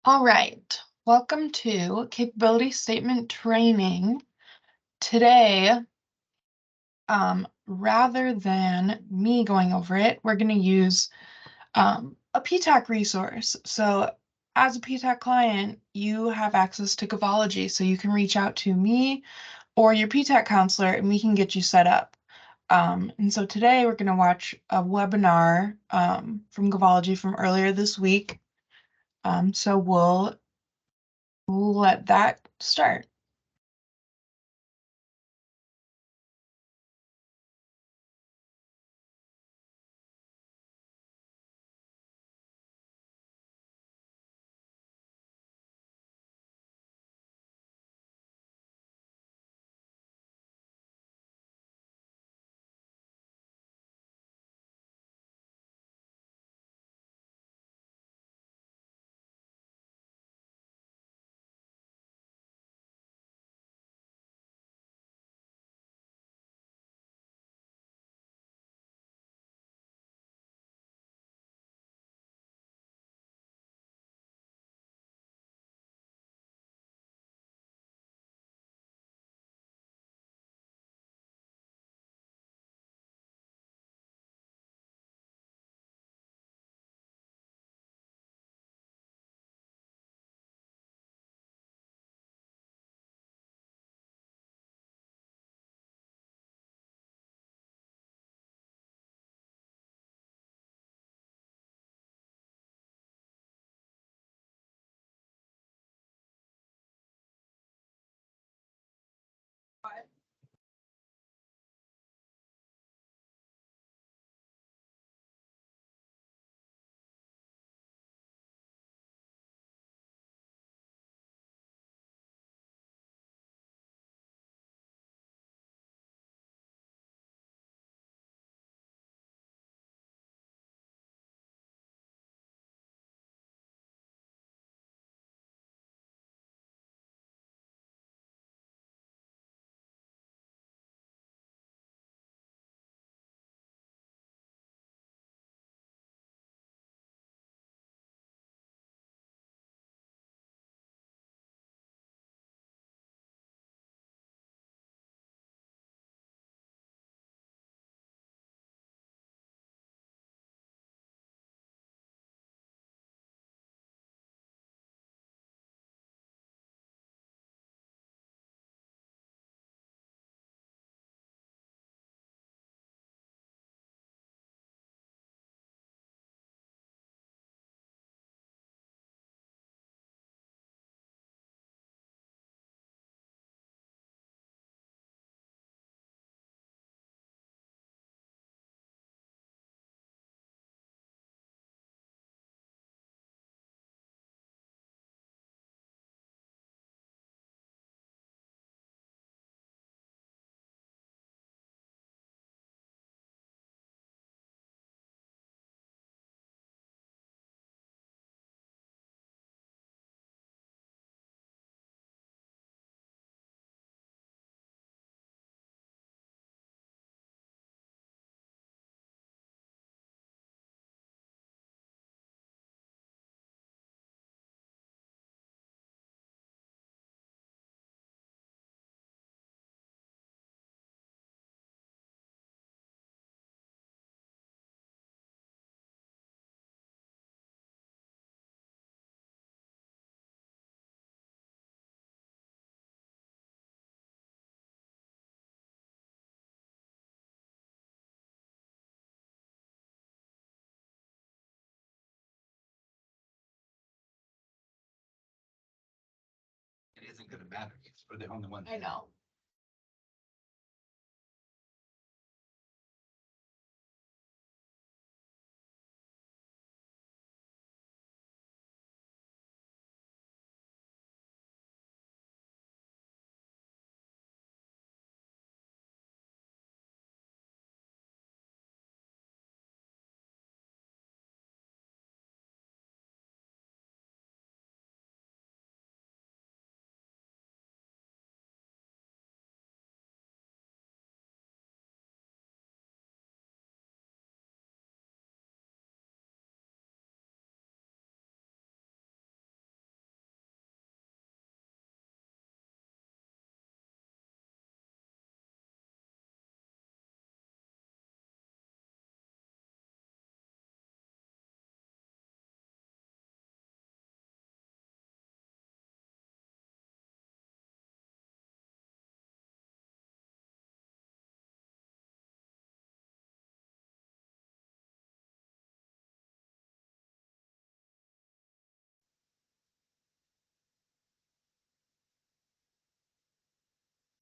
All right, welcome to capability statement training. Today, rather than me going over it, we're going to use a PTAC resource. So as a PTAC client, you have access to Gavology, so you can reach out to me or your PTAC counselor and we can get you set up. And so today we're going to watch a webinar from Gavology from earlier this week. So we'll let that start. It isn't going to matter because we're the only ones. I know.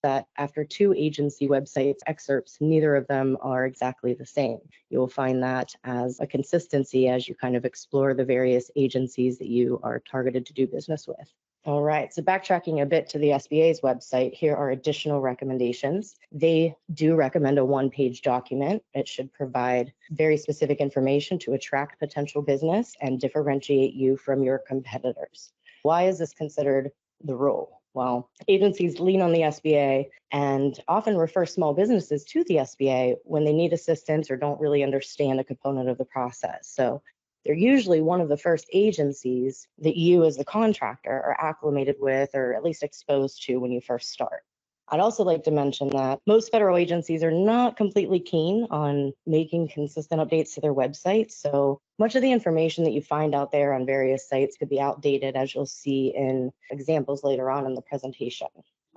that after 2 agency websites excerpts, neither of them are exactly the same. You'll find that as a consistency as you kind of explore the various agencies that you are targeted to do business with. All right, so backtracking a bit to the SBA's website, here are additional recommendations. They do recommend a one-page document. It should provide very specific information to attract potential business and differentiate you from your competitors. Why is this considered the rule? Well, agencies lean on the SBA and often refer small businesses to the SBA when they need assistance or don't really understand a component of the process. So they're usually one of the first agencies that you as the contractor are acclimated with or at least exposed to when you first start. I'd also like to mention that most federal agencies are not completely keen on making consistent updates to their websites. So much of the information that you find out there on various sites could be outdated, as you'll see in examples later on in the presentation.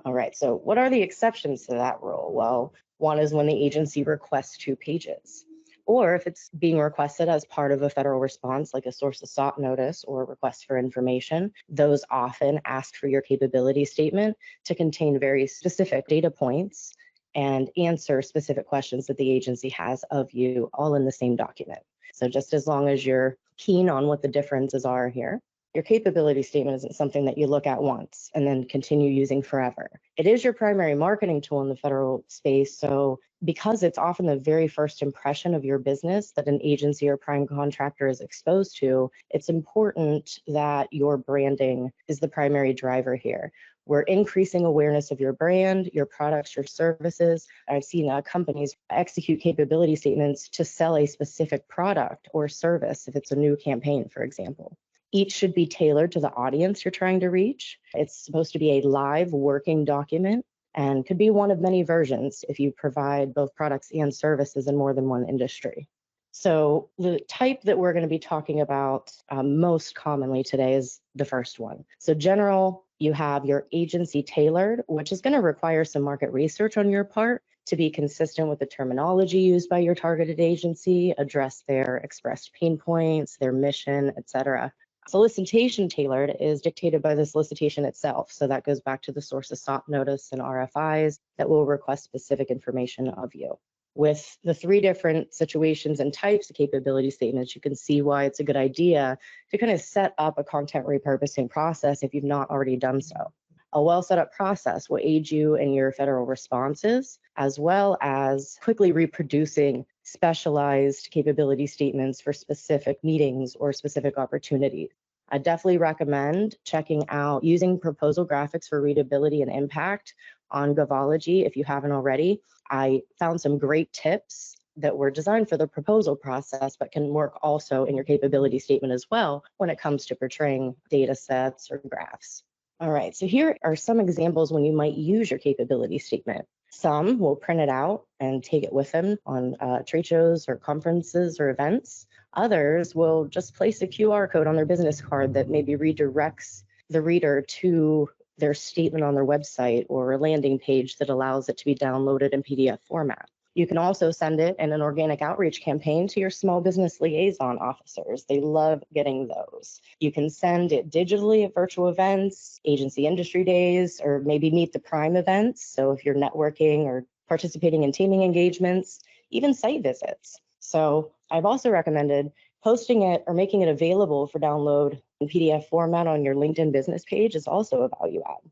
All right, so what are the exceptions to that rule? Well, one is when the agency requests 2 pages. Or if it's being requested as part of a federal response, like a source of sought notice or a request for information, those often ask for your capability statement to contain very specific data points and answer specific questions that the agency has of you, all in the same document. So just as long as you're keen on what the differences are here, your capability statement isn't something that you look at once and then continue using forever. It is your primary marketing tool in the federal space, so because it's often the very first impression of your business that an agency or prime contractor is exposed to, it's important that your branding is the primary driver here. We're increasing awareness of your brand, your products, your services. I've seen companies execute capability statements to sell a specific product or service if it's a new campaign, for example. Each should be tailored to the audience you're trying to reach. It's supposed to be a live working document and could be one of many versions if you provide both products and services in more than one industry. So the type that we're going to be talking about most commonly today is the first one. So general, you have your agency tailored, which is going to require some market research on your part to be consistent with the terminology used by your targeted agency, address their expressed pain points, their mission, etc. Solicitation tailored is dictated by the solicitation itself. So that goes back to the source of sought notice and RFIs that will request specific information of you. With the 3 different situations and types of capability statements, you can see why it's a good idea to kind of set up a content repurposing process if you've not already done so. A well set up process will aid you in your federal responses, as well as quickly reproducing specialized capability statements for specific meetings or specific opportunities. I definitely recommend checking out using proposal graphics for readability and impact on Govology if you haven't already. I found some great tips that were designed for the proposal process, but can work also in your capability statement as well when it comes to portraying data sets or graphs. All right, so here are some examples when you might use your capability statement. Some will print it out and take it with them on trade shows or conferences or events. Others will just place a QR code on their business card that maybe redirects the reader to their statement on their website or a landing page that allows it to be downloaded in PDF format. You can also send it in an organic outreach campaign to your small business liaison officers. They love getting those. You can send it digitally at virtual events, agency industry days, or maybe meet the prime events. So if you're networking or participating in teaming engagements, even site visits. So I've also recommended posting it or making it available for download in PDF format on your LinkedIn business page is also a value add.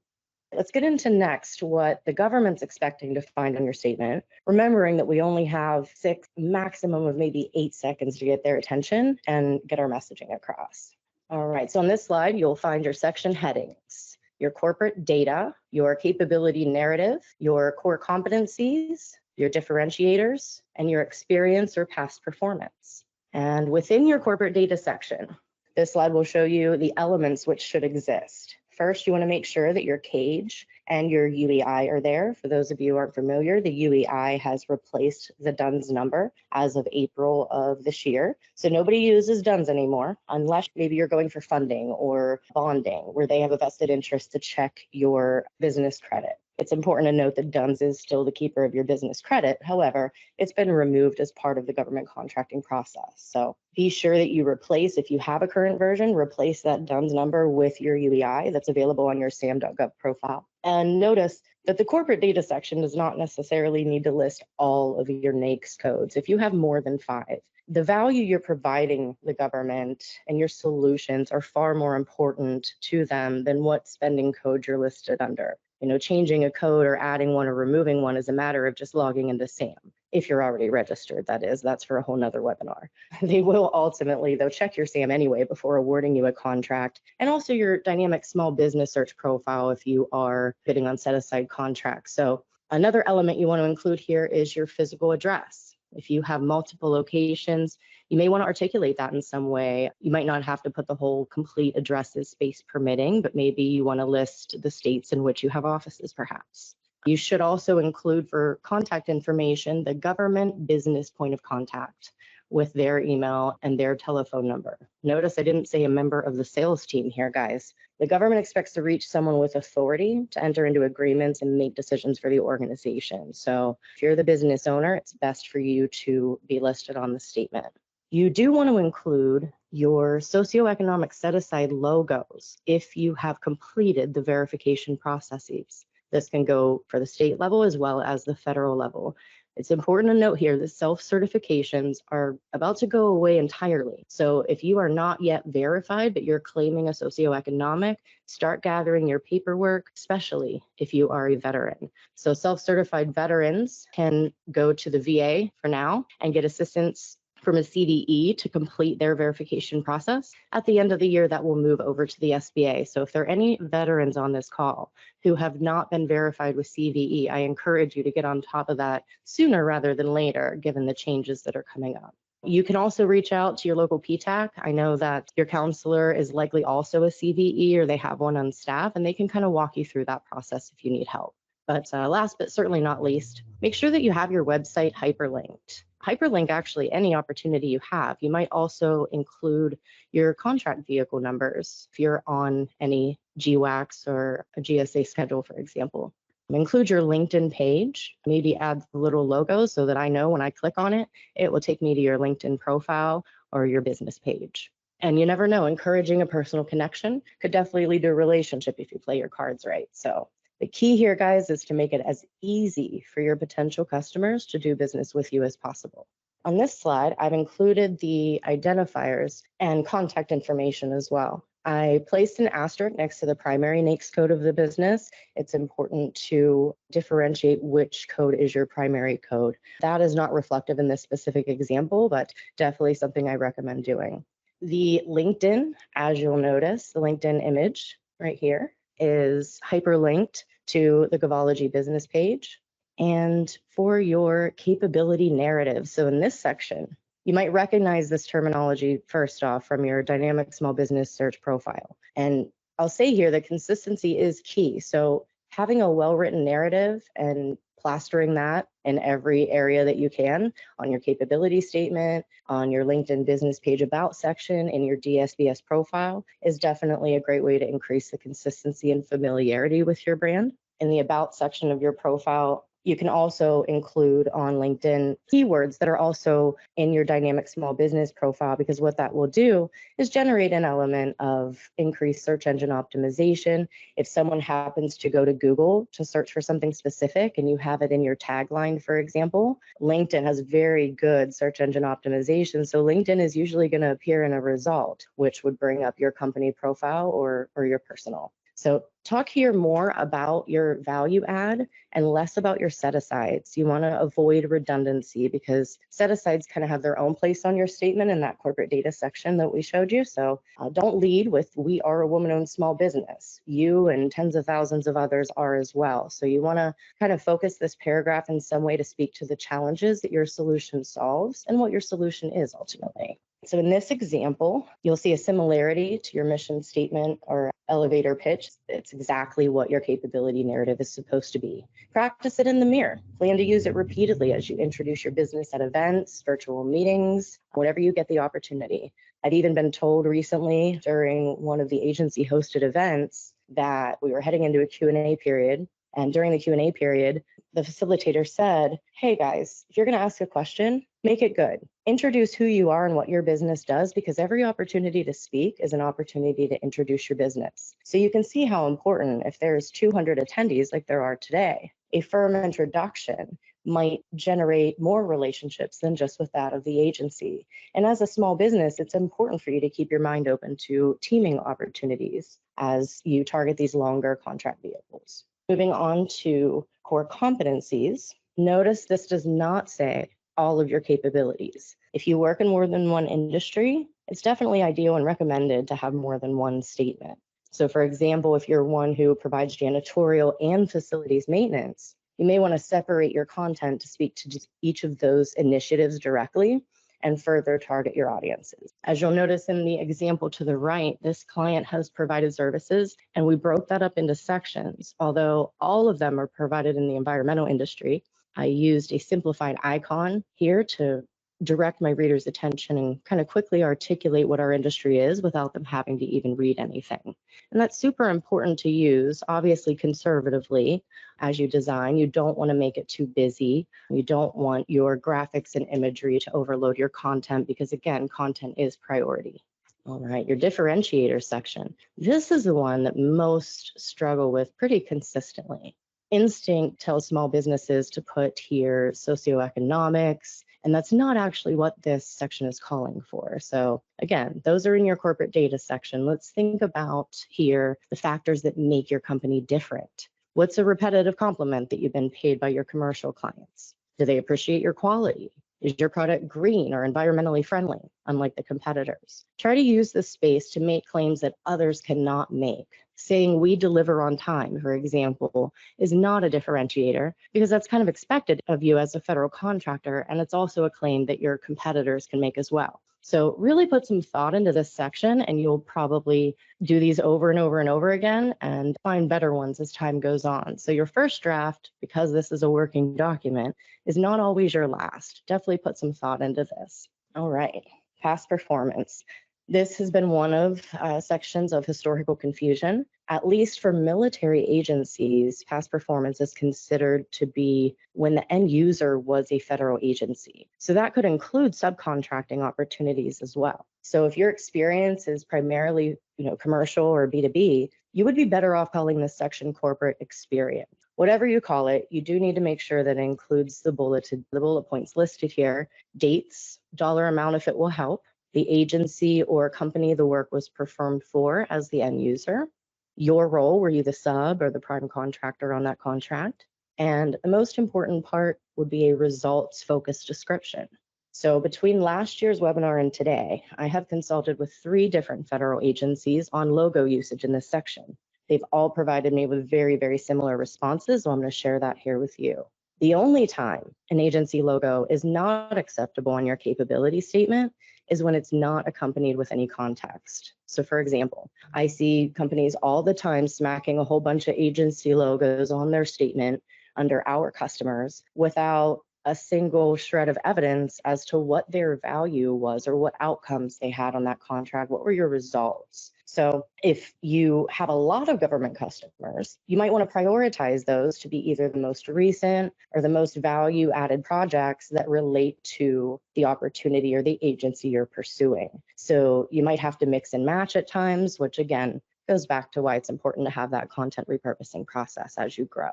Let's get into next what the government's expecting to find on your statement, remembering that we only have 6, maximum of maybe 8 seconds to get their attention and get our messaging across. All right, so on this slide, you'll find your section headings, your corporate data, your capability narrative, your core competencies, your differentiators, and your experience or past performance. And within your corporate data section, this slide will show you the elements which should exist. First, you want to make sure that your cage and your UEI are there. For those of you who aren't familiar, the UEI has replaced the DUNS number as of April of this year. So nobody uses DUNS anymore, unless maybe you're going for funding or bonding, where they have a vested interest to check your business credit. It's important to note that DUNS is still the keeper of your business credit. However, it's been removed as part of the government contracting process. So be sure that you replace, if you have a current version, replace that DUNS number with your UEI that's available on your sam.gov profile. And notice But the corporate data section does not necessarily need to list all of your NAICS codes. If you have more than 5, the value you're providing the government and your solutions are far more important to them than what spending code you're listed under. Changing a code or adding one or removing one is a matter of just logging into SAM. If you're already registered, that is, that's for a whole nother webinar. They will ultimately, though, check your SAM anyway before awarding you a contract, and also your dynamic small business search profile if you are bidding on set-aside contracts. So another element you want to include here is your physical address. If you have multiple locations, you may want to articulate that in some way. You might not have to put the whole complete addresses, space permitting, but maybe you want to list the states in which you have offices, perhaps. You should also include for contact information the government business point of contact with their email and their telephone number. Notice I didn't say a member of the sales team here, guys. The government expects to reach someone with authority to enter into agreements and make decisions for the organization. So if you're the business owner, it's best for you to be listed on the statement. You do want to include your socioeconomic set-aside logos if you have completed the verification processes. This can go for the state level as well as the federal level. It's important to note here that self-certifications are about to go away entirely. So if you are not yet verified, but you're claiming a socioeconomic, start gathering your paperwork, especially if you are a veteran. So self-certified veterans can go to the VA for now and get assistance from a CDE to complete their verification process. At the end of the year, that will move over to the SBA. So if there are any veterans on this call who have not been verified with CVE, I encourage you to get on top of that sooner rather than later, given the changes that are coming up. You can also reach out to your local PTAC. I know that your counselor is likely also a CVE or they have one on staff, and they can kind of walk you through that process if you need help. But last but certainly not least, make sure that you have your website hyperlinked. Hyperlink actually any opportunity you have. You might also include your contract vehicle numbers if you're on any GWACs or a GSA schedule, for example. Include your LinkedIn page, maybe add the little logo so that I know when I click on it, it will take me to your LinkedIn profile or your business page. And you never know, encouraging a personal connection could definitely lead to a relationship if you play your cards right. So the key here, guys, is to make it as easy for your potential customers to do business with you as possible. On this slide, I've included the identifiers and contact information as well. I placed an asterisk next to the primary NAICS code of the business. It's important to differentiate which code is your primary code. That is not reflective in this specific example, but definitely something I recommend doing. The LinkedIn, as you'll notice, the LinkedIn image right here is hyperlinked to the Gavology business page. And for your capability narrative, so in this section, you might recognize this terminology first off from your dynamic small business search profile. And I'll say here that consistency is key. So having a well-written narrative and plastering that in every area that you can on your capability statement, on your LinkedIn business page about section, in your DSBS profile is definitely a great way to increase the consistency and familiarity with your brand. In the about section of your profile, you can also include on LinkedIn keywords that are also in your dynamic small business profile, because what that will do is generate an element of increased search engine optimization. If someone happens to go to Google to search for something specific and you have it in your tagline, for example, LinkedIn has very good search engine optimization. So LinkedIn is usually going to appear in a result, which would bring up your company profile or your personal. So talk here more about your value add and less about your set-asides. You want to avoid redundancy because set-asides kind of have their own place on your statement in that corporate data section that we showed you. So don't lead with, we are a woman-owned small business. You and tens of thousands of others are as well. So you want to kind of focus this paragraph in some way to speak to the challenges that your solution solves and what your solution is ultimately. So in this example, you'll see a similarity to your mission statement or elevator pitch. It's exactly what your capability narrative is supposed to be. Practice it in the mirror. Plan to use it repeatedly as you introduce your business at events, virtual meetings, whenever you get the opportunity. I'd even been told recently during one of the agency hosted events that we were heading into a Q&A period. And during the Q&A period, the facilitator said, hey guys, if you're going to ask a question, make it good. Introduce who you are and what your business does, because every opportunity to speak is an opportunity to introduce your business. So you can see how important, if there's 200 attendees like there are today, a firm introduction might generate more relationships than just with that of the agency. And as a small business, it's important for you to keep your mind open to teaming opportunities as you target these longer contract vehicles. Moving on to core competencies, notice this does not say all of your capabilities. If you work in more than one industry, it's definitely ideal and recommended to have more than one statement. So for example, if you're one who provides janitorial and facilities maintenance, you may want to separate your content to speak to just each of those initiatives directly and further target your audiences. As you'll notice in the example to the right, this client has provided services, and we broke that up into sections. Although all of them are provided in the environmental industry, I used a simplified icon here to direct my readers' attention and kind of quickly articulate what our industry is without them having to even read anything. And that's super important to use, obviously conservatively as you design. You don't want to make it too busy. You don't want your graphics and imagery to overload your content because, again, content is priority. All right, your differentiator section. This is the one that most struggle with pretty consistently. Instinct tells small businesses to put here socioeconomics, and that's not actually what this section is calling for. So again, those are in your corporate data section. Let's think about here the factors that make your company different. What's a repetitive compliment that you've been paid by your commercial clients? Do they appreciate your quality? Is your product green or environmentally friendly, unlike the competitors? Try to use this space to make claims that others cannot make. Saying we deliver on time, for example, is not a differentiator because that's kind of expected of you as a federal contractor, and it's also a claim that your competitors can make as well. So really put some thought into this section, and you'll probably do these over and over and over again and find better ones as time goes on. So your first draft, because this is a working document, is not always your last. Definitely put some thought into this. All right, past performance. This has been one of sections of historical confusion. At least for military agencies, past performance is considered to be when the end user was a federal agency. So that could include subcontracting opportunities as well. So if your experience is primarily, commercial or B2B, you would be better off calling this section corporate experience. Whatever you call it, you do need to make sure that it includes the bullet points listed here, dates, dollar amount if it will help, the agency or company the work was performed for as the end user, your role, were you the sub or the prime contractor on that contract? And the most important part would be a results-focused description. So between last year's webinar and today, I have consulted with 3 different federal agencies on logo usage in this section. They've all provided me with very, very similar responses, so I'm going to share that here with you. The only time an agency logo is not acceptable on your capability statement is when it's not accompanied with any context. So for example, I see companies all the time smacking a whole bunch of agency logos on their statement under our customers without a single shred of evidence as to what their value was or what outcomes they had on that contract. What were your results? So if you have a lot of government customers, you might want to prioritize those to be either the most recent or the most value added projects that relate to the opportunity or the agency you're pursuing. So you might have to mix and match at times, which again goes back to why it's important to have that content repurposing process as you grow.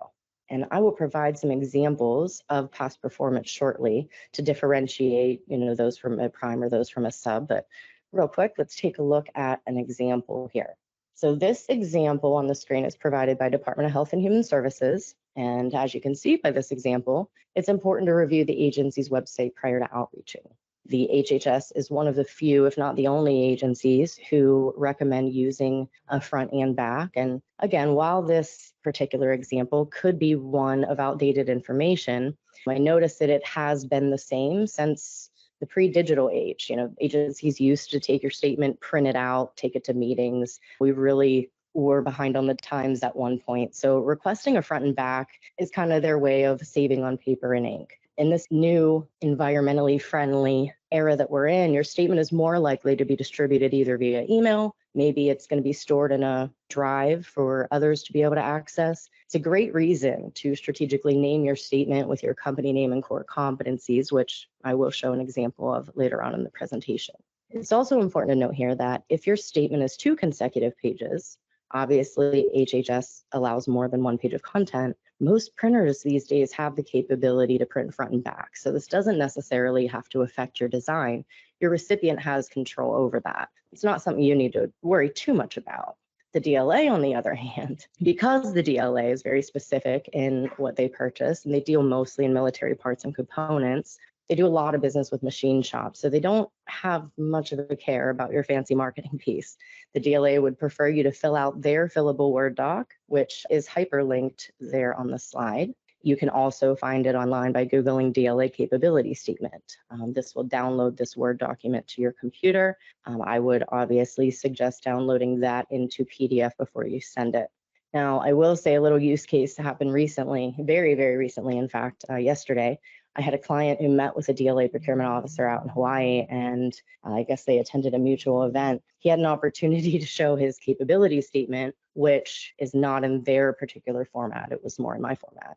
And I will provide some examples of past performance shortly to differentiate, those from a prime or those from a sub. But real quick, let's take a look at an example here. So this example on the screen is provided by Department of Health and Human Services. And as you can see by this example, it's important to review the agency's website prior to outreaching. The HHS is one of the few, if not the only agencies who recommend using a front and back. And again, while this particular example could be one of outdated information, I notice that it has been the same since the pre-digital age. Agencies used to take your statement, print it out, take it to meetings. We really were behind on the times at one point. So requesting a front and back is kind of their way of saving on paper and ink. In this new environmentally friendly era that we're in, your statement is more likely to be distributed either via email, maybe it's going to be stored in a drive for others to be able to access. It's a great reason to strategically name your statement with your company name and core competencies, which I will show an example of later on in the presentation. It's also important to note here that if your statement is 2 consecutive pages, obviously HHS allows more than 1 page of content. Most printers these days have the capability to print front and back. So this doesn't necessarily have to affect your design. Your recipient has control over that. It's not something you need to worry too much about. The DLA, on the other hand, because the DLA is very specific in what they purchase, and they deal mostly in military parts and components, they do a lot of business with machine shops, so they don't have much of a care about your fancy marketing piece. The DLA would prefer you to fill out their fillable Word doc, which is hyperlinked there on the slide. You can also find it online by Googling DLA capability statement. This will download this Word document to your computer. I would obviously suggest downloading that into PDF before you send it. Now, I will say a little use case happened recently, very, very recently, in fact, yesterday. I had a client who met with a DLA procurement officer out in Hawaii, and I guess they attended a mutual event. He had an opportunity to show his capability statement, which is not in their particular format. It was more in my format.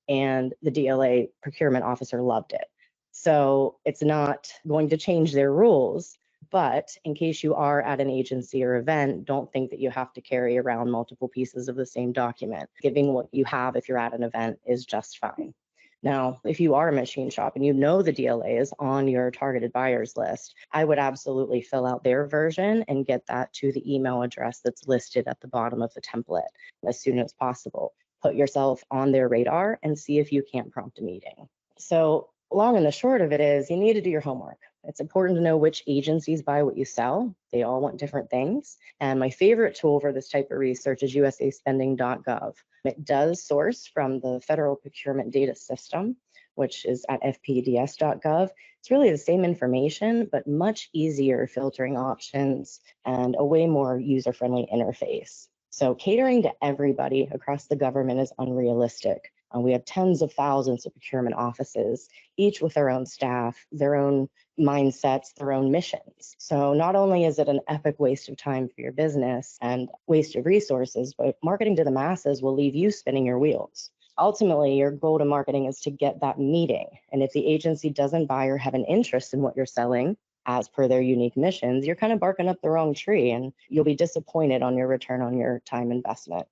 And the DLA procurement officer loved it. So it's not going to change their rules, but in case you are at an agency or event, don't think that you have to carry around multiple pieces of the same document. Giving what you have if you're at an event is just fine. Now, if you are a machine shop and you know the DLA is on your targeted buyers list, I would absolutely fill out their version and get that to the email address that's listed at the bottom of the template as soon as possible. Put yourself on their radar and see if you can't prompt a meeting. So long and the short of it is you need to do your homework. It's important to know which agencies buy what you sell. They all want different things. And my favorite tool for this type of research is usaspending.gov. It does source from the Federal Procurement Data System, which is at fpds.gov. It's really the same information, but much easier filtering options and a way more user-friendly interface. So catering to everybody across the government is unrealistic. We have tens of thousands of procurement offices, each with their own staff, their own mindsets, their own missions. So not only is it an epic waste of time for your business and waste of resources, but marketing to the masses will leave you spinning your wheels. Ultimately, your goal to marketing is to get that meeting. And if the agency doesn't buy or have an interest in what you're selling, as per their unique missions, you're kind of barking up the wrong tree and you'll be disappointed on your return on your time investment.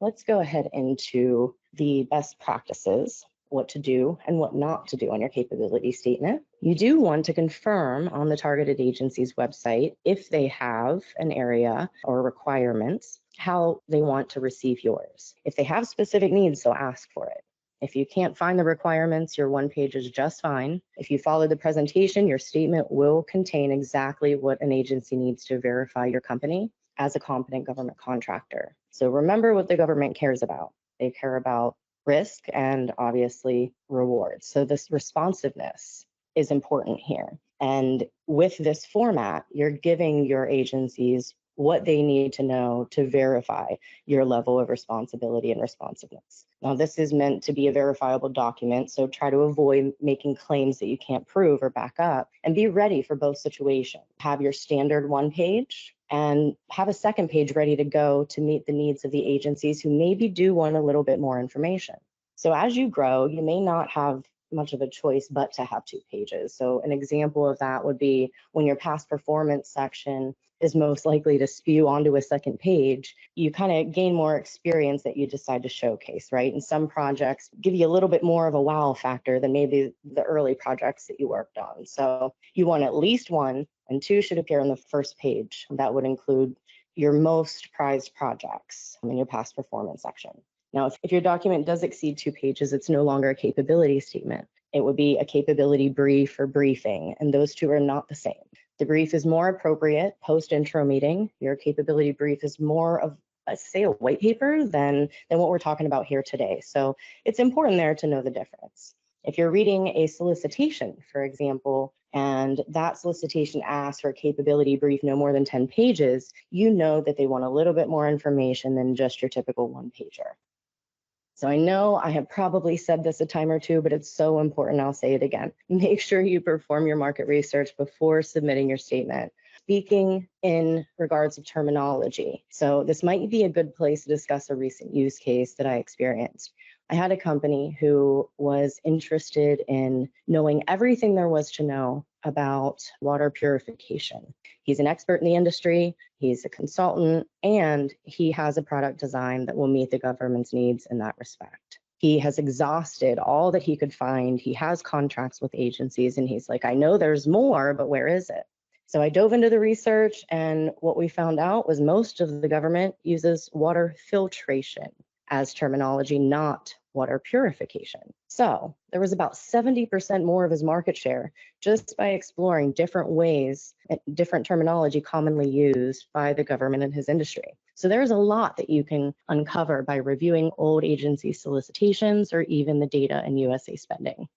Let's go ahead into the best practices, what to do and what not to do on your capability statement. You do want to confirm on the targeted agency's website if they have an area or requirements, how they want to receive yours. If they have specific needs, they'll ask for it. If you can't find the requirements, your one page is just fine. If you follow the presentation, your statement will contain exactly what an agency needs to verify your company as a competent government contractor. So remember what the government cares about. They care about risk and obviously rewards. So this responsiveness is important here. And with this format, you're giving your agencies what they need to know to verify your level of responsibility and responsiveness. Now, this is meant to be a verifiable document, so try to avoid making claims that you can't prove or back up, and be ready for both situations. Have your standard one page and have a second page ready to go to meet the needs of the agencies who maybe do want a little bit more information. So as you grow, you may not have much of a choice but to have 2 pages. So an example of that would be when your past performance section is most likely to spew onto a second page, you kind of gain more experience that you decide to showcase, right? And some projects give you a little bit more of a wow factor than maybe the early projects that you worked on. So you want at least 1, and 2 should appear on the first page. That would include your most prized projects in your past performance section. Now, if your document does exceed 2 pages, it's no longer a capability statement. It would be a capability brief or briefing, and those two are not the same. The brief is more appropriate post-intro meeting. Your capability brief is more of, say, a white paper than what we're talking about here today. So it's important there to know the difference. If you're reading a solicitation, for example, and that solicitation asks for a capability brief no more than 10 pages, you know that they want a little bit more information than just your typical one-pager. So I know I have probably said this a time or two, but it's so important. I'll say it again. Make sure you perform your market research before submitting your statement. Speaking in regards of terminology. So this might be a good place to discuss a recent use case that I experienced. I had a company who was interested in knowing everything there was to know about water purification. He's an expert in the industry, he's a consultant, and he has a product design that will meet the government's needs in that respect. He has exhausted all that he could find. He has contracts with agencies, and he's like, I know there's more, but where is it? So I dove into the research, and what we found out was most of the government uses water filtration as terminology, not water purification. So there was about 70% more of his market share just by exploring different ways, different terminology commonly used by the government and his industry. So there's a lot that you can uncover by reviewing old agency solicitations or even the data in USA spending.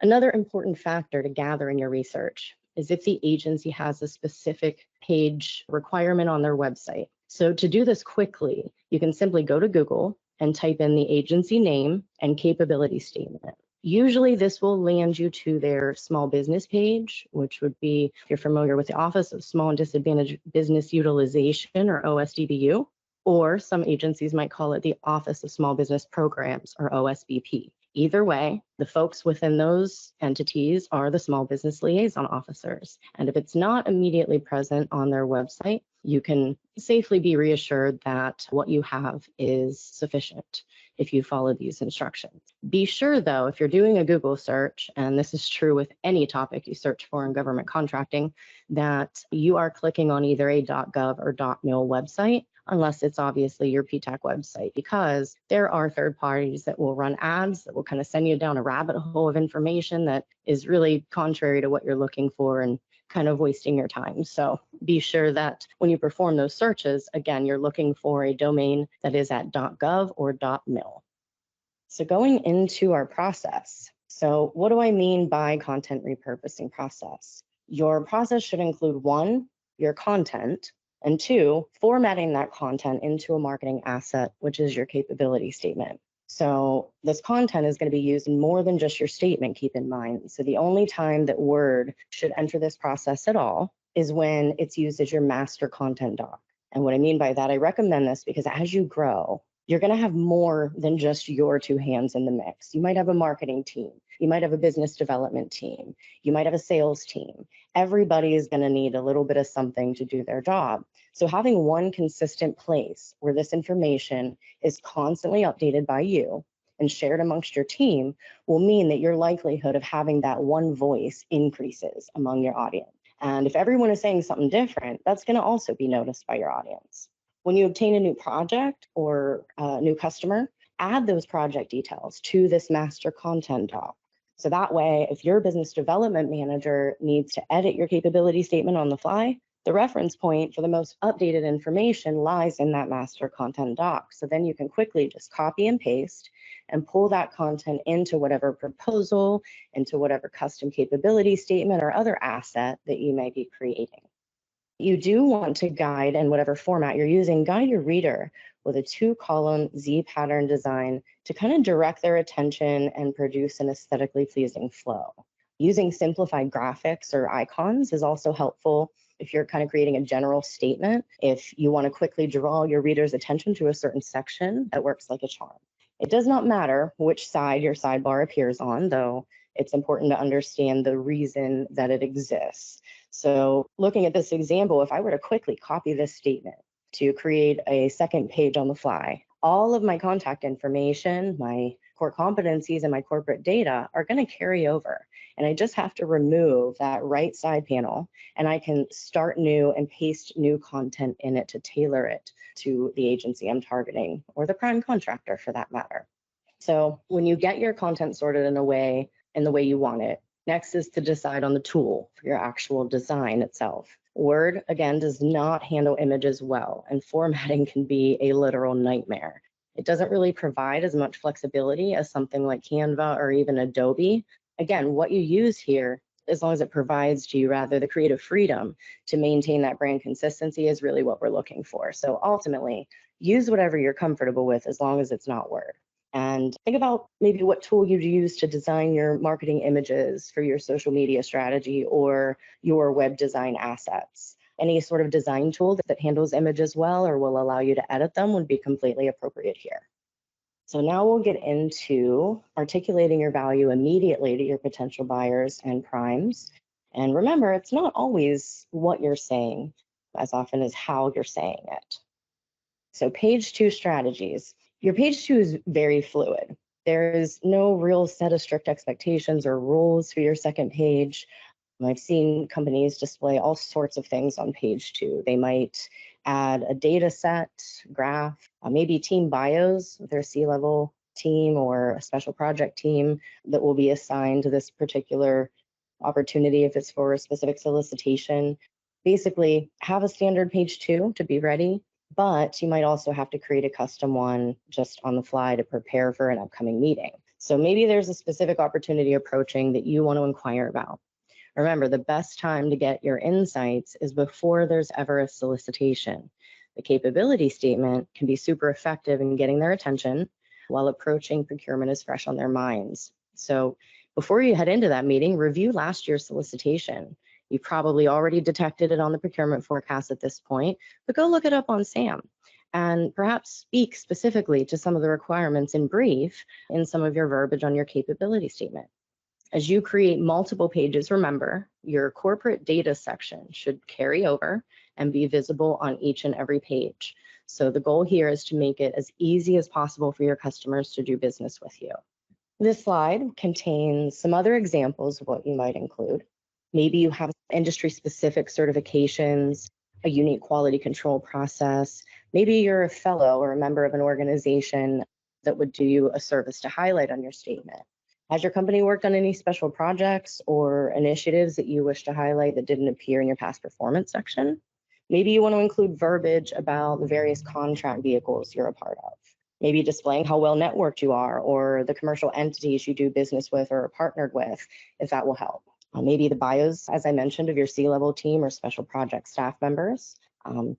Another important factor to gather in your research is if the agency has a specific page requirement on their website. So to do this quickly, you can simply go to Google and type in the agency name and capability statement. Usually this will land you to their small business page, which would be, if you're familiar with the Office of Small and Disadvantaged Business Utilization, or OSDBU, or some agencies might call it the Office of Small Business Programs, or OSBP. Either way, the folks within those entities are the small business liaison officers. And if it's not immediately present on their website, you can safely be reassured that what you have is sufficient if you follow these instructions. Be sure though, if you're doing a Google search, and this is true with any topic you search for in government contracting, that you are clicking on either a .gov or .mil website, unless it's obviously your PTAC website, because there are third parties that will run ads that will kind of send you down a rabbit hole of information that is really contrary to what you're looking for and kind of wasting your time. So be sure that when you perform those searches, again, you're looking for a domain that is at .gov or .mil. So going into our process. So what do I mean by content repurposing process? Your process should include 1, your content, and 2, formatting that content into a marketing asset, which is your capability statement. So this content is going to be used in more than just your statement, keep in mind. So the only time that Word should enter this process at all is when it's used as your master content doc. And what I mean by that, I recommend this because as you grow, you're going to have more than just your 2 hands in the mix. You might have a marketing team. You might have a business development team. You might have a sales team. Everybody is going to need a little bit of something to do their job. So having one consistent place where this information is constantly updated by you and shared amongst your team will mean that your likelihood of having that one voice increases among your audience. And if everyone is saying something different, that's going to also be noticed by your audience. When you obtain a new project or a new customer, add those project details to this master content doc. So that way, if your business development manager needs to edit your capability statement on the fly, the reference point for the most updated information lies in that master content doc. So then you can quickly just copy and paste and pull that content into whatever proposal, into whatever custom capability statement or other asset that you may be creating. You do want to guide, in whatever format you're using, guide your reader with a 2-column Z pattern design to kind of direct their attention and produce an aesthetically pleasing flow. Using simplified graphics or icons is also helpful if you're kind of creating a general statement. If you want to quickly draw your reader's attention to a certain section, that works like a charm. It does not matter which side your sidebar appears on, though it's important to understand the reason that it exists. So looking at this example, if I were to quickly copy this statement to create a second page on the fly, all of my contact information, my core competencies, and my corporate data are going to carry over. And I just have to remove that right side panel, and I can start new and paste new content in it to tailor it to the agency I'm targeting, or the prime contractor for that matter. So when you get your content sorted in the way you want it, next is to decide on the tool for your actual design itself. Word, again, does not handle images well, and formatting can be a literal nightmare. It doesn't really provide as much flexibility as something like Canva or even Adobe. Again, what you use here, as long as it provides to you rather the creative freedom to maintain that brand consistency, is really what we're looking for. So ultimately, use whatever you're comfortable with as long as it's not Word. And think about maybe what tool you'd use to design your marketing images for your social media strategy or your web design assets. Any sort of design tool that handles images well or will allow you to edit them would be completely appropriate here. So now we'll get into articulating your value immediately to your potential buyers and primes. And remember, it's not always what you're saying as often as how you're saying it. So page 2 strategies. Your page 2 is very fluid. There is no real set of strict expectations or rules for your second page. I've seen companies display all sorts of things on page 2. They might add a data set, graph, maybe team bios with their C-level team or a special project team that will be assigned to this particular opportunity if it's for a specific solicitation. Basically, have a standard page 2 to be ready, but you might also have to create a custom one just on the fly to prepare for an upcoming meeting. So maybe there's a specific opportunity approaching that you want to inquire about. Remember, the best time to get your insights is before there's ever a solicitation. The capability statement can be super effective in getting their attention while approaching procurement is fresh on their minds. So before you head into that meeting, review last year's solicitation. You probably already detected it on the procurement forecast at this point, but go look it up on SAM and perhaps speak specifically to some of the requirements in brief in some of your verbiage on your capability statement. As you create multiple pages, remember, your corporate data section should carry over and be visible on each and every page. So the goal here is to make it as easy as possible for your customers to do business with you. This slide contains some other examples of what you might include. Maybe you have industry-specific certifications, a unique quality control process. Maybe you're a fellow or a member of an organization that would do you a service to highlight on your statement. Has your company worked on any special projects or initiatives that you wish to highlight that didn't appear in your past performance section? Maybe you want to include verbiage about the various contract vehicles you're a part of. Maybe displaying how well networked you are or the commercial entities you do business with or are partnered with, if that will help. Maybe the bios, as I mentioned, of your C-level team or special project staff members.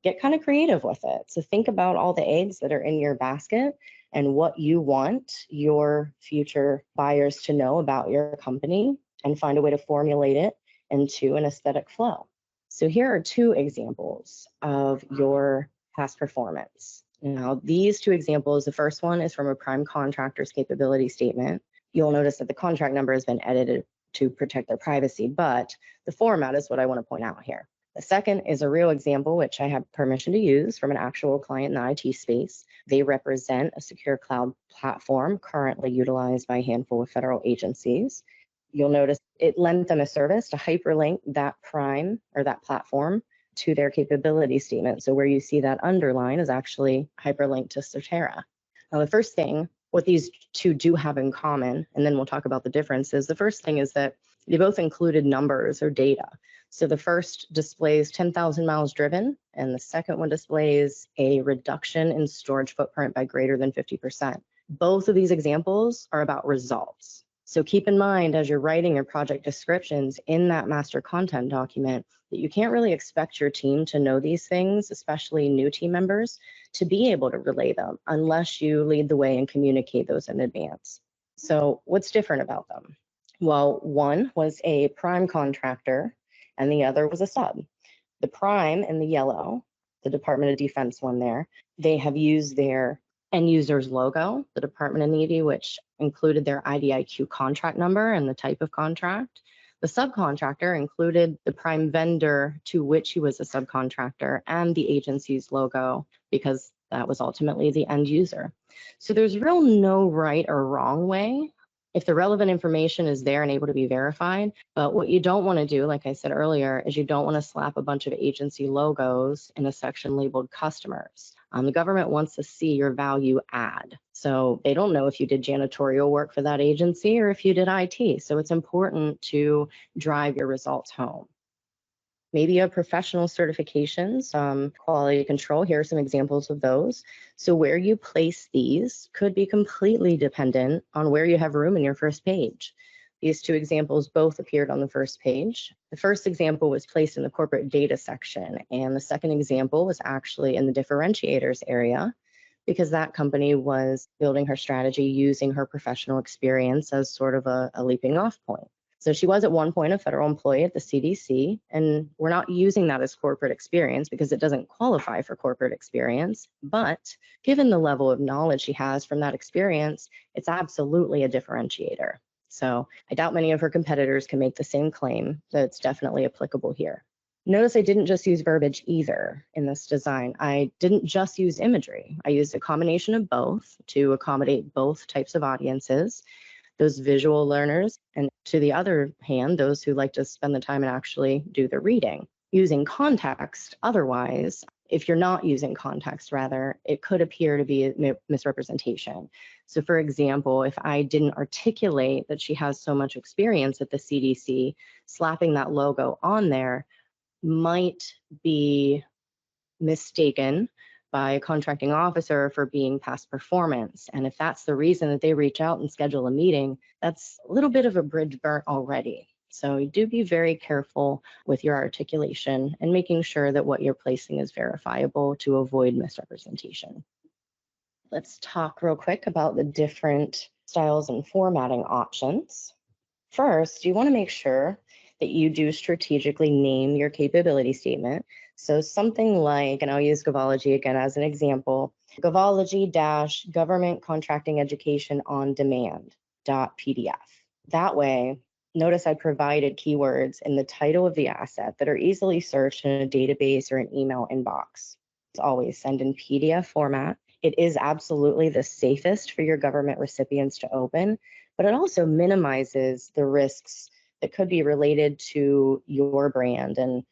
Get kind of creative with it. So think about all the eggs that are in your basket and what you want your future buyers to know about your company and find a way to formulate it into an aesthetic flow. So here are 2 examples of your past performance. Now, these 2 examples, the first one is from a prime contractor's capability statement. You'll notice that the contract number has been edited to protect their privacy, but the format is what I want to point out here. The second is a real example, which I have permission to use from an actual client in the IT space. They represent a secure cloud platform currently utilized by a handful of federal agencies. You'll notice it lent them a service to hyperlink that prime or that platform to their capability statement. So where you see that underline is actually hyperlinked to Cetera. Now, the first thing, what these 2 do have in common, and then we'll talk about the differences. The first thing is that they both included numbers or data. So the first displays 10,000 miles driven, and the second one displays a reduction in storage footprint by greater than 50%. Both of these examples are about results. So keep in mind as you're writing your project descriptions in that master content document that you can't really expect your team to know these things, especially new team members, to be able to relay them unless you lead the way and communicate those in advance. So what's different about them? Well, one was a prime contractor and the other was a sub. The prime in the yellow, the Department of Defense one there, they have used their end user's logo, the Department of Navy, which included their IDIQ contract number and the type of contract. The subcontractor included the prime vendor to which he was a subcontractor and the agency's logo because that was ultimately the end user. So there's real no right or wrong way if the relevant information is there and able to be verified. But what you don't want to do, like I said earlier, is you don't want to slap a bunch of agency logos in a section labeled customers. The government wants to see your value add. So they don't know if you did janitorial work for that agency or if you did IT. So it's important to drive your results home. Maybe you have professional certifications, quality control. Here are some examples of those. So where you place these could be completely dependent on where you have room in your first page. These 2 examples both appeared on the first page. The first example was placed in the corporate data section, and the second example was actually in the differentiators area. because that company was building her strategy using her professional experience as sort of a leaping off point. So she was at one point a federal employee at the CDC, and we're not using that as corporate experience because it doesn't qualify for corporate experience. But given the level of knowledge she has from that experience, it's absolutely a differentiator. So I doubt many of her competitors can make the same claim, that it's definitely applicable here. Notice I didn't just use verbiage either in this design. I didn't just use imagery. I used a combination of both to accommodate both types of audiences, those visual learners, and to the other hand, those who like to spend the time and actually do the reading. Using context, otherwise, if you're not using context, rather, it could appear to be a misrepresentation. So for example, if I didn't articulate that she has so much experience at the CDC, slapping that logo on there might be mistaken by a contracting officer for being past performance. And if that's the reason that they reach out and schedule a meeting, that's a little bit of a bridge burnt already. So do be very careful with your articulation and making sure that what you're placing is verifiable to avoid misrepresentation. Let's talk real quick about the different styles and formatting options. First, you want to make sure that you do strategically name your capability statement. So something like, and I'll use Gavology again as an example, Gavology-government contracting education on demand.pdf. That way, notice I provided keywords in the title of the asset that are easily searched in a database or an email inbox. It's always send in PDF format. It is absolutely the safest for your government recipients to open, but it also minimizes the risks that could be related to your brand. And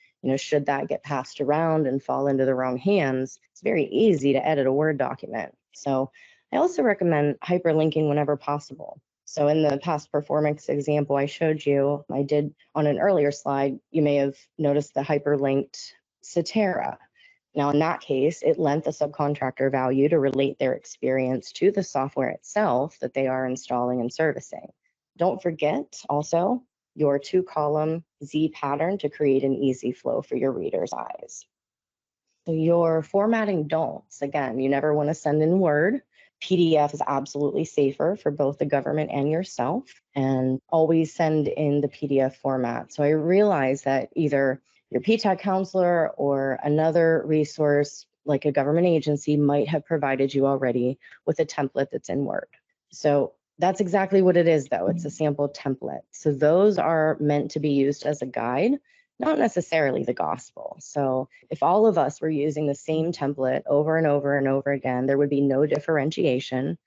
should that get passed around and fall into the wrong hands, it's very easy to edit a Word document. So I also recommend hyperlinking whenever possible. So in the past performance example I showed you, I did on an earlier slide, you may have noticed the hyperlinked Cetera. Now, in that case, it lent the subcontractor value to relate their experience to the software itself that they are installing and servicing. Don't forget also your 2-column Z pattern to create an easy flow for your reader's eyes. So your formatting don'ts, again, you never want to send in Word. PDF is absolutely safer for both the government and yourself, and always send in the PDF format. So I realize that either your PTAC counselor or another resource like a government agency might have provided you already with a template that's in Word. So that's exactly what it is, though. It's a sample template. So those are meant to be used as a guide, not necessarily the gospel. So if all of us were using the same template over and over and over again, there would be no differentiation.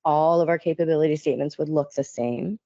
All of our capability statements would look the same.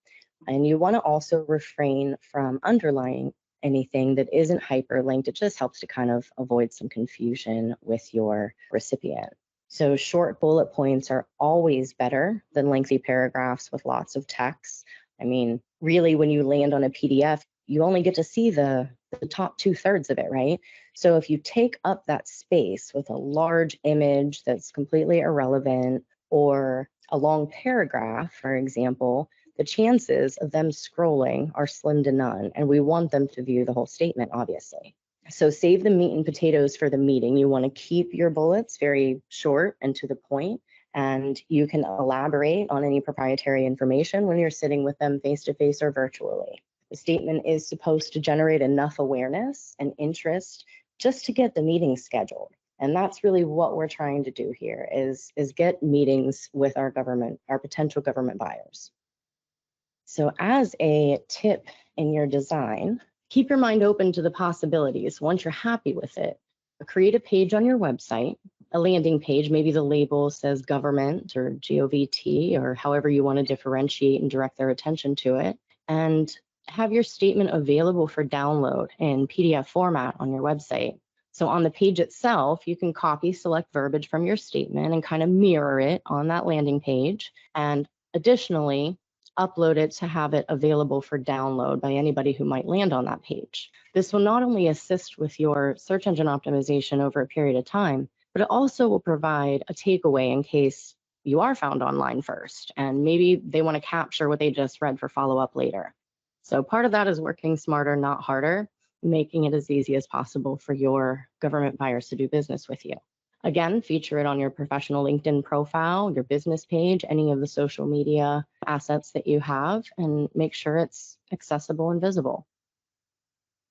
And you want to also refrain from underlining anything that isn't hyperlinked. It just helps to kind of avoid some confusion with your recipient. So short bullet points are always better than lengthy paragraphs with lots of text. I mean, really, when you land on a PDF, you only get to see the top 2/3 of it, right? So if you take up that space with a large image that's completely irrelevant or a long paragraph, for example, the chances of them scrolling are slim to none, and we want them to view the whole statement, obviously. So save the meat and potatoes for the meeting. You want to keep your bullets very short and to the point, and you can elaborate on any proprietary information when you're sitting with them face-to-face or virtually. The statement is supposed to generate enough awareness and interest just to get the meeting scheduled. And that's really what we're trying to do here is get meetings with our potential government buyers. So as a tip in your design, keep your mind open to the possibilities. Once you're happy with it, create a page on your website, a landing page, maybe the label says government or GOVT or however you want to differentiate and direct their attention to it, and have your statement available for download in PDF format on your website. So on the page itself, you can copy select verbiage from your statement and kind of mirror it on that landing page. And additionally, upload it to have it available for download by anybody who might land on that page. This will not only assist with your search engine optimization over a period of time, but it also will provide a takeaway in case you are found online first, and maybe they want to capture what they just read for follow-up later. So part of that is working smarter, not harder, making it as easy as possible for your government buyers to do business with you. Again, feature it on your professional LinkedIn profile, your business page, any of the social media assets that you have, and make sure it's accessible and visible.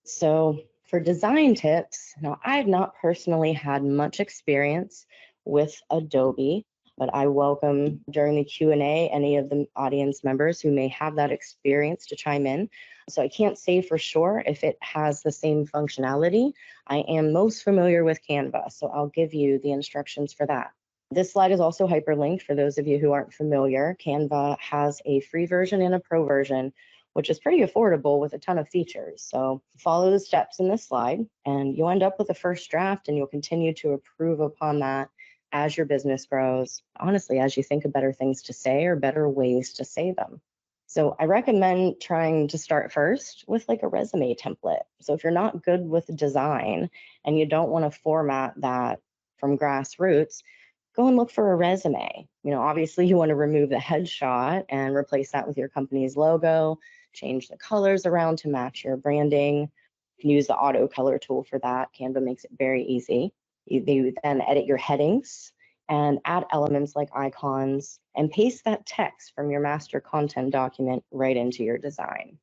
So for design tips, now I've not personally had much experience with Adobe, but I welcome during the Q&A any of the audience members who may have that experience to chime in. So I can't say for sure if it has the same functionality. I am most familiar with Canva, so I'll give you the instructions for that. This slide is also hyperlinked for those of you who aren't familiar. Canva has a free version and a pro version, which is pretty affordable with a ton of features. So follow the steps in this slide and you'll end up with a first draft, and you'll continue to improve upon that as your business grows. Honestly, as you think of better things to say or better ways to say them. So I recommend trying to start first with like a resume template. So if you're not good with design and you don't want to format that from grassroots, go and look for a resume. Obviously you want to remove the headshot and replace that with your company's logo, change the colors around to match your branding. You can use the auto color tool for that. Canva makes it very easy. You then edit your headings and add elements like icons and paste that text from your master content document right into your design.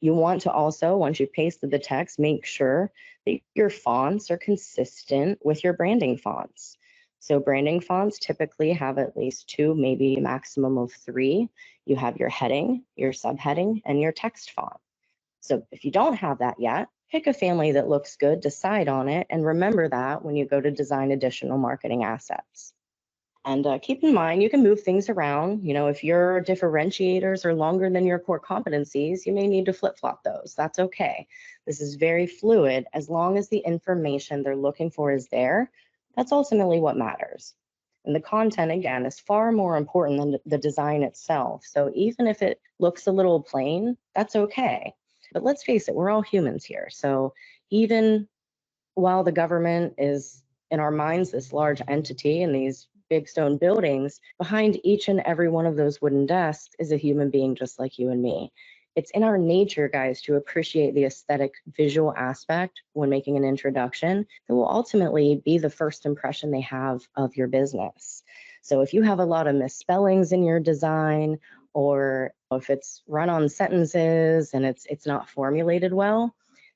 You want to also, once you've pasted the text, make sure that your fonts are consistent with your branding fonts. So branding fonts typically have at least 2, maybe maximum of 3. You have your heading, your subheading, and your text font. So if you don't have that yet, pick a family that looks good, decide on it, and remember that when you go to design additional marketing assets. And keep in mind, you can move things around. If your differentiators are longer than your core competencies, you may need to flip-flop those. That's okay. This is very fluid. As long as the information they're looking for is there, that's ultimately what matters. And the content, again, is far more important than the design itself. So even if it looks a little plain, that's okay. But let's face it, we're all humans here. So even while the government is, in our minds, this large entity and these big stone buildings, behind each and every one of those wooden desks is a human being just like you and me. It's in our nature, guys, to appreciate the aesthetic visual aspect when making an introduction that will ultimately be the first impression they have of your business. So if you have a lot of misspellings in your design, or if it's run-on sentences and it's not formulated well,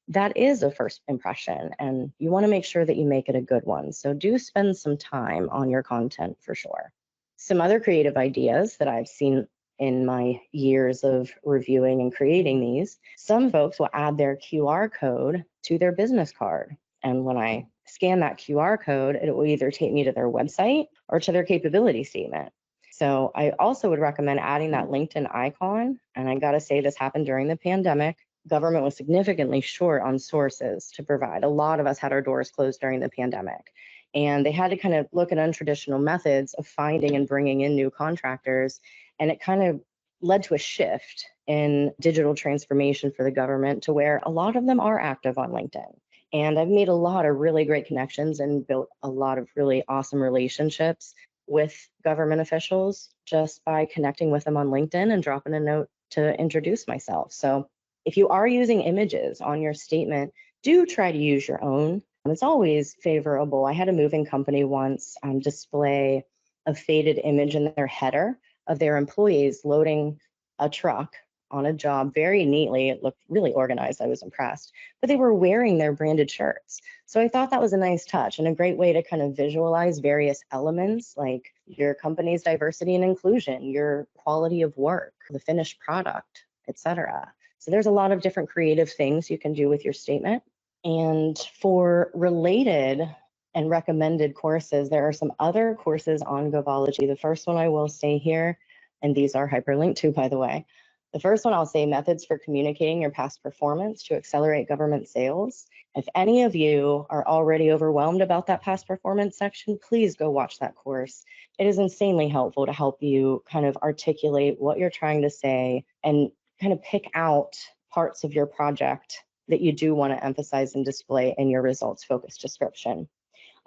that is a first impression, and you want to make sure that you make it a good one. So do spend some time on your content for sure. Some other creative ideas that I've seen in my years of reviewing and creating these, some folks will add their QR code to their business card. And when I scan that QR code, it will either take me to their website or to their capability statement. So I also would recommend adding that LinkedIn icon. And I got to say, this happened during the pandemic. Government was significantly short on sources to provide. A lot of us had our doors closed during the pandemic, and they had to kind of look at untraditional methods of finding and bringing in new contractors. And it kind of led to a shift in digital transformation for the government to where a lot of them are active on LinkedIn. And I've made a lot of really great connections and built a lot of really awesome relationships with government officials just by connecting with them on LinkedIn and dropping a note to introduce myself. So if you are using images on your statement, do try to use your own. It's always favorable. I had a moving company once display a faded image in their header of their employees loading a truck on a job very neatly. It looked really organized. I was impressed. But they were wearing their branded shirts. So I thought that was a nice touch and a great way to kind of visualize various elements like your company's diversity and inclusion, your quality of work, the finished product, etc. So there's a lot of different creative things you can do with your statement. And for related and recommended courses, there are some other courses on Govology. The first one I will say here, and these are hyperlinked too, by the way. The first one I'll say methods for communicating your past performance to accelerate government sales. If any of you are already overwhelmed about that past performance section, please go watch that course. It is insanely helpful to help you kind of articulate what you're trying to say and kind of pick out parts of your project that you do want to emphasize and display in your results focused description.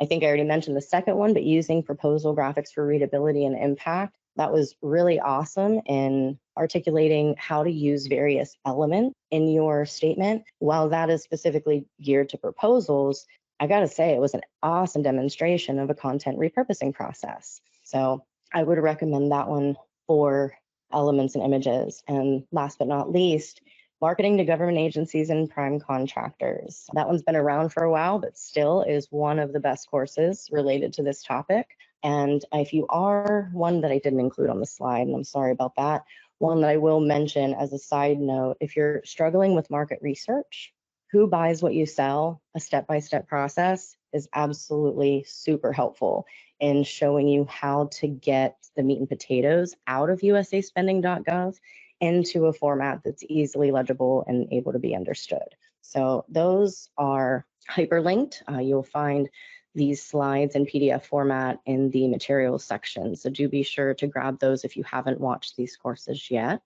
I think I already mentioned the second one, but using proposal graphics for readability and impact, that was really awesome in articulating how to use various elements in your statement. While that is specifically geared to proposals, I got to say, it was an awesome demonstration of a content repurposing process. So I would recommend that one for elements and images. And last but not least, marketing to government agencies and prime contractors. That one's been around for a while, but still is one of the best courses related to this topic. And if you are one that I didn't include on the slide, and I'm sorry about that, one that I will mention as a side note, if you're struggling with market research, Who Buys What You Sell, a step-by-step process, is absolutely super helpful in showing you how to get the meat and potatoes out of usaspending.gov into a format that's easily legible and able to be understood. So those are hyperlinked. You'll find these slides in PDF format in the materials section. So do be sure to grab those if you haven't watched these courses yet.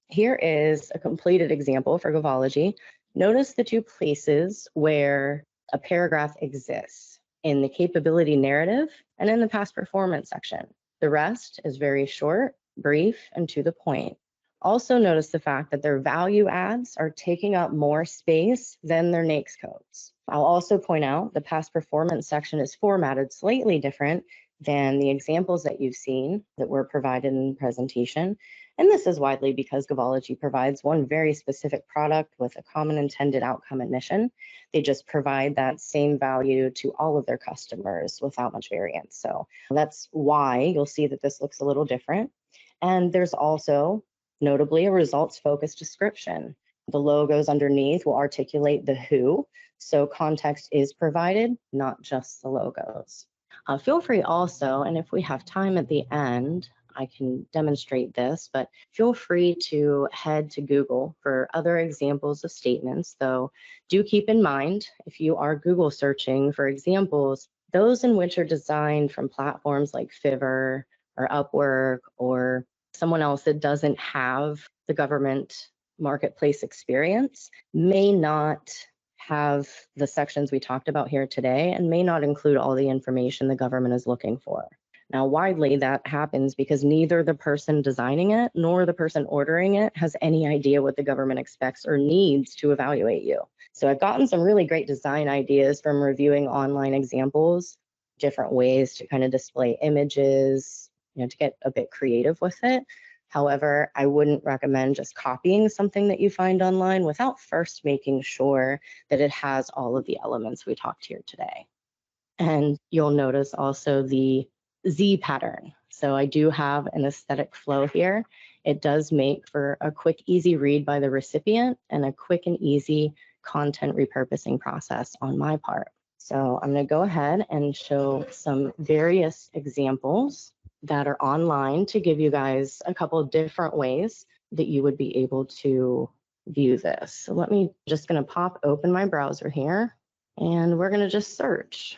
Here is a completed example for Gavology. Notice the two places where a paragraph exists, in the capability narrative and in the past performance section. The rest is very short, brief, and to the point. Also notice the fact that their value adds are taking up more space than their NAICS codes. I'll also point out the past performance section is formatted slightly different than the examples that you've seen that were provided in the presentation. And this is widely because Gavology provides one very specific product with a common intended outcome and mission. They just provide that same value to all of their customers without much variance. So that's why you'll see that this looks a little different. And there's also notably a results-focused description. The logos underneath will articulate the who, so context is provided, not just the logos. Feel free also, and if we have time at the end, I can demonstrate this, but feel free to head to Google for other examples of statements, though do keep in mind, if you are Google searching for examples, those in which are designed from platforms like Fiverr or Upwork or someone else that doesn't have the government marketplace experience may not have the sections we talked about here today and may not include all the information the government is looking for. Now, widely that happens because neither the person designing it nor the person ordering it has any idea what the government expects or needs to evaluate you. So I've gotten some really great design ideas from reviewing online examples, different ways to kind of display images, to get a bit creative with it. However, I wouldn't recommend just copying something that you find online without first making sure that it has all of the elements we talked here today. And you'll notice also the Z pattern. So I do have an aesthetic flow here. It does make for a quick, easy read by the recipient and a quick and easy content repurposing process on my part. So I'm going to go ahead and show some various examples that are online to give you guys a couple of different ways that you would be able to view this. So just going to pop open my browser here, and we're going to just search.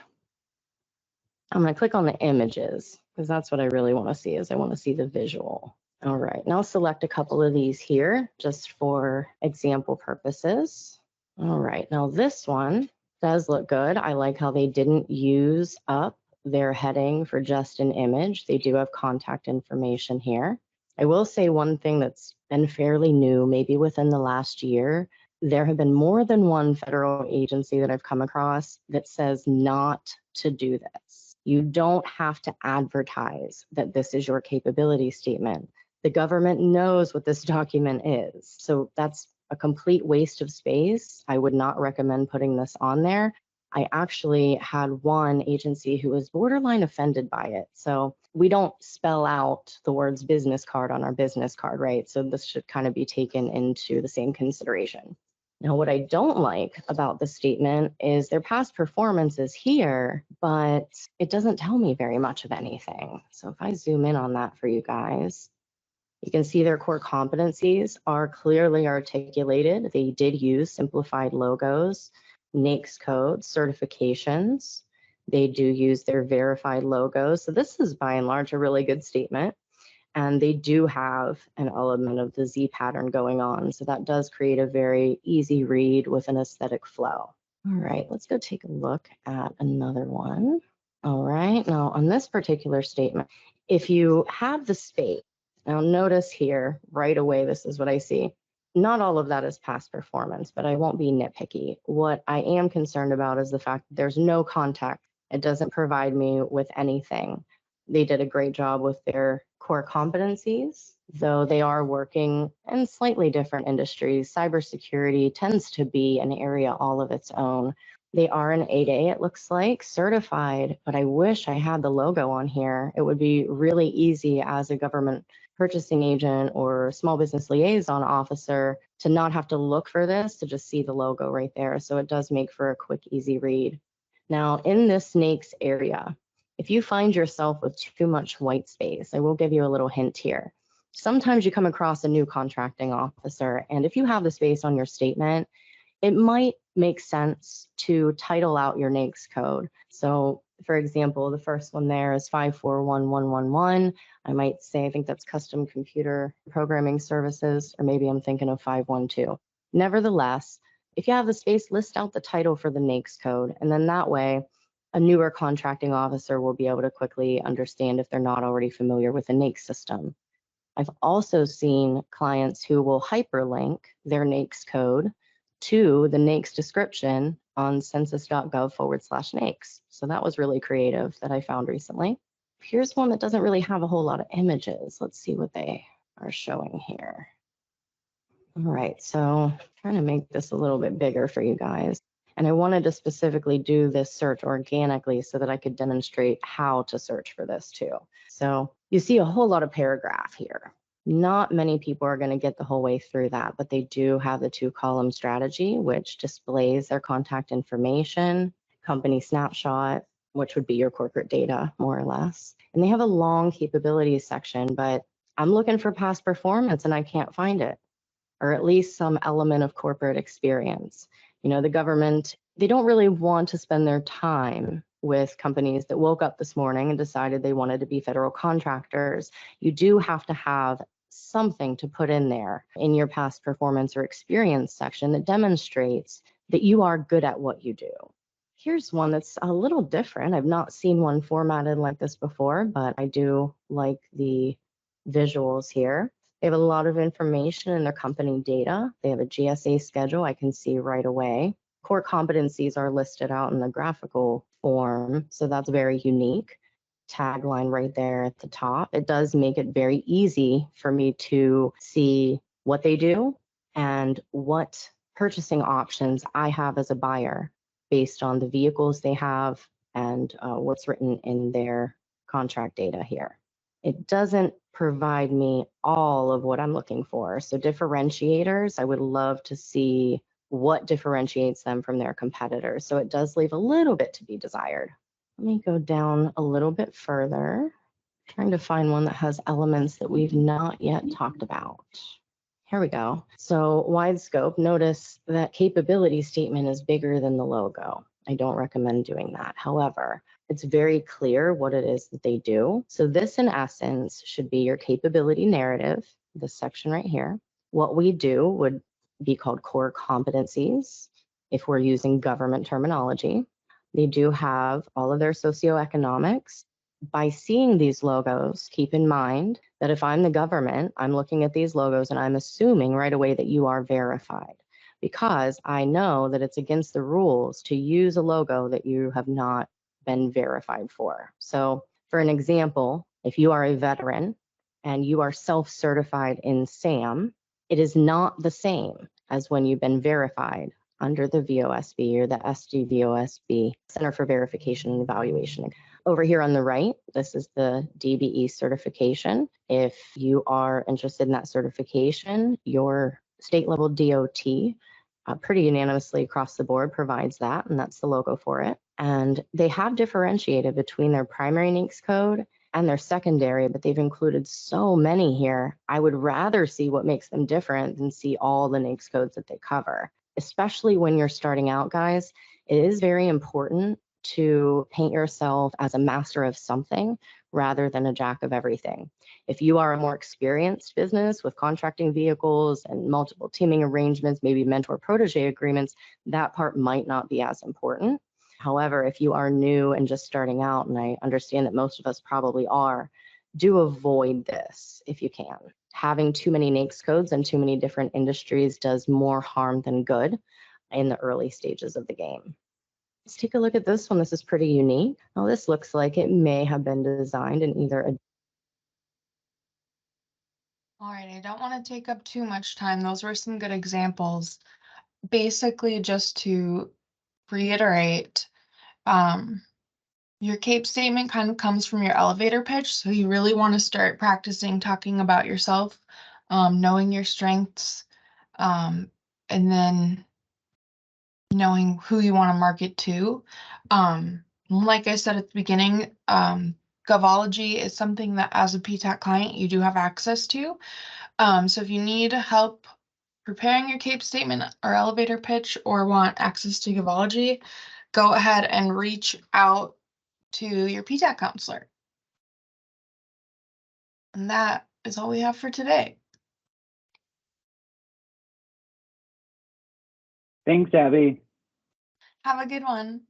I'm going to click on the images because that's what I really want to see. Is I want to see the visual. All right, now select a couple of these here just for example purposes. All right, now this one does look good. I like how they didn't use up their heading for just an image. They do have contact information here. I will say one thing that's been fairly new, maybe within the last year, there have been more than one federal agency that I've come across that says not to do this. You don't have to advertise that this is your capability statement. The government knows what this document is. So that's a complete waste of space. I would not recommend putting this on there. I actually had one agency who was borderline offended by it. So we don't spell out the words business card on our business card, right? So this should kind of be taken into the same consideration. Now, what I don't like about the statement is their past performance is here, but it doesn't tell me very much of anything. So if I zoom in on that for you guys, you can see their core competencies are clearly articulated. They did use simplified logos, NAICS codes, certifications. They do use their verified logos. So this is by and large a really good statement. And they do have an element of the Z pattern going on. So that does create a very easy read with an aesthetic flow. All right, let's go take a look at another one. All right, now on this particular statement, if you have the space, now notice here right away, this is what I see. Not all of that is past performance, but I won't be nitpicky. What I am concerned about is the fact that there's no context. It doesn't provide me with anything. They did a great job with their core competencies, though they are working in slightly different industries. Cybersecurity tends to be an area all of its own. They are an 8A, it looks like, certified, but I wish I had the logo on here. It would be really easy as a government purchasing agent or small business liaison officer to not have to look for this, to just see the logo right there. So it does make for a quick, easy read. Now, in this NAICS area, if you find yourself with too much white space, I will give you a little hint here. Sometimes you come across a new contracting officer, and if you have the space on your statement, it might make sense to title out your NAICS code. So for example, the first one there is 541111. I might say, I think that's custom computer programming services, or maybe I'm thinking of 512. Nevertheless, if you have the space, list out the title for the NAICS code, and then that way, a newer contracting officer will be able to quickly understand if they're not already familiar with the NAICS system. I've also seen clients who will hyperlink their NAICS code to the NAICS description on census.gov/NAICS. So that was really creative that I found recently. Here's one that doesn't really have a whole lot of images. Let's see what they are showing here. All right, so trying to make this a little bit bigger for you guys. And I wanted to specifically do this search organically so that I could demonstrate how to search for this too. So you see a whole lot of paragraph here. Not many people are going to get the whole way through that, but they do have the 2-column strategy, which displays their contact information, company snapshot, which would be your corporate data, more or less. And they have a long capabilities section, but I'm looking for past performance and I can't find it, or at least some element of corporate experience. You know, the government, they don't really want to spend their time with companies that woke up this morning and decided they wanted to be federal contractors. You do have to have something to put in there in your past performance or experience section that demonstrates that you are good at what you do. Here's one that's a little different. I've not seen one formatted like this before, but I do like the visuals here. They have a lot of information in their company data. They have a GSA schedule I can see right away. Core competencies are listed out in the graphical form, so that's very unique. Tagline right there at the top. It does make it very easy for me to see what they do and what purchasing options I have as a buyer based on the vehicles they have and what's written in their contract data here. It doesn't provide me all of what I'm looking for. So differentiators, I would love to see what differentiates them from their competitors. So it does leave a little bit to be desired. Let me go down a little bit further, trying to find one that has elements that we've not yet talked about. Here we go. So wide scope, notice that capability statement is bigger than the logo. I don't recommend doing that. However, it's very clear what it is that they do. So this, in essence, should be your capability narrative, this section right here. What we do would be called core competencies if we're using government terminology. They do have all of their socioeconomics. By seeing these logos, keep in mind that if I'm the government, I'm looking at these logos and I'm assuming right away that you are verified, because I know that it's against the rules to use a logo that you have not been verified for. So for an example, if you are a veteran and you are self-certified in SAM, it is not the same as when you've been verified under the VOSB or the SDVOSB, Center for Verification and Evaluation. Over here on the right, this is the DBE certification. If you are interested in that certification, your state level DOT pretty unanimously across the board provides that, and that's the logo for it. And they have differentiated between their primary NAICS code and their secondary, but they've included so many here. I would rather see what makes them different than see all the NAICS codes that they cover. Especially when you're starting out, guys, it is very important to paint yourself as a master of something rather than a jack of everything. If you are a more experienced business with contracting vehicles and multiple teaming arrangements, maybe mentor-protege agreements, that part might not be as important. However, if you are new and just starting out, and I understand that most of us probably are, do avoid this if you can. having too many NAICS codes and too many different industries does more harm than good in the early stages of the game. Let's take a look at this one. This is pretty unique. Now this looks like it may have been designed in either a All right, I don't want to take up too much time. Those were some good examples. Basically, just to reiterate, your CAPE statement kind of comes from your elevator pitch. So you really want to start practicing talking about yourself, knowing your strengths, and then knowing who you want to market to. Like I said at the beginning, Govology is something that as a PTAC client, you do have access to. So if you need help preparing your CAPE statement or elevator pitch or want access to Govology, go ahead and reach out to your PTAC counselor. And that is all we have for today. Thanks, Abby. Have a good one.